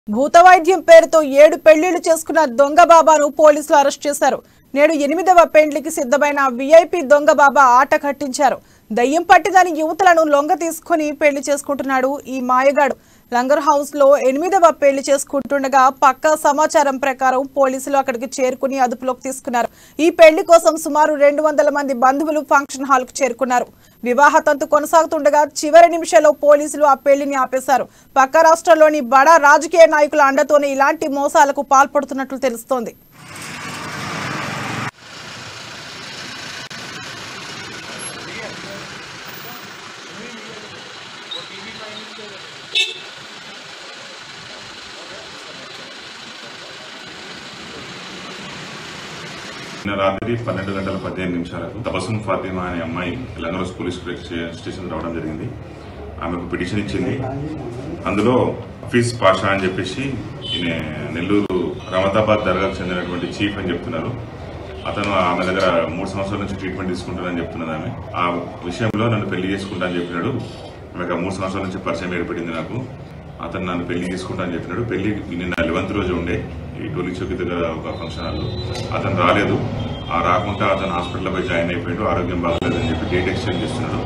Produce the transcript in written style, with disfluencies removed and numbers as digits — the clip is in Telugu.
భూతవైద్యం పేరుతో 7 పెళ్లిళ్లు చేసుకున్న దొంగ బాబాను పోలీసులు అరెస్ట్ చేశారు. నేడు 8వ పెండ్లికి సిద్ధమైన వీఐపీ దొంగ బాబా ఆట కట్టించారు. దయ్యం పట్టిదని యువతులను లొంగ తీసుకుని పెళ్లి చేసుకుంటున్నాడు ఈ మాయగాడు. లంగర్ హౌస్ లో 8వ పెళ్లి చేసుకుంటుండగా పక్కా సమాచారం ప్రకారం పోలీసులు అక్కడికి చేరుకుని అదుపులోకి తీసుకున్నారు. ఈ పెళ్లి కోసం సుమారు 200 మంది బంధువులు ఫంక్షన్ హాల్ కు చేరుకున్నారు. వివాహ తంతు కొనసాగుతుండగా చివరి నిమిషంలో పోలీసులు ఆ పెళ్లిని ఆపేశారు. పక్క రాష్ట్రంలోని బడా రాజకీయ నాయకుల అండతోనే ఇలాంటి మోసాలకు పాల్పడుతున్నట్లు తెలుస్తోంది. నిన్న రాత్రి 12 గంటల 15 నిమిషాలకు తబస్సుమ్ ఫాతిమా అనే అమ్మాయి లంగర్ పోలీస్ స్టేషన్ రావడం జరిగింది. ఆమెకు పిటిషన్ ఇచ్చింది. అందులో హఫీజ్ పాషా అని చెప్పేసి ఈయన నెల్లూరు రమతాబాద్ దర్గాకు చెందినటువంటి చీఫ్ అని చెప్తున్నారు. అతను ఆమె దగ్గర 3 సంవత్సరాల నుంచి ట్రీట్మెంట్ తీసుకుంటానని చెప్తున్నది. ఆ విషయంలో నన్ను పెళ్లి చేసుకుంటా అని చెప్పినాడు. ఆమెకు 3 సంవత్సరాల నుంచి పరిచయం ఏర్పడింది నాకు. అతను నన్ను పెళ్లి చేసుకుంటా అని చెప్పినాడు. పెళ్లి నిన్న 11వ రోజు ఉండే ఈ టోలీ చౌకి దగ్గర ఒక ఫంక్షన్ హాల్లో. అతను రాలేదు. రాకుండా అతను హాస్పిటల్లో పోయి జాయిన్ అయిపోయాడు. ఆరోగ్యం బాగలేదని చెప్పి డేట్ ఎక్స్టెండ్ చేస్తున్నాడు.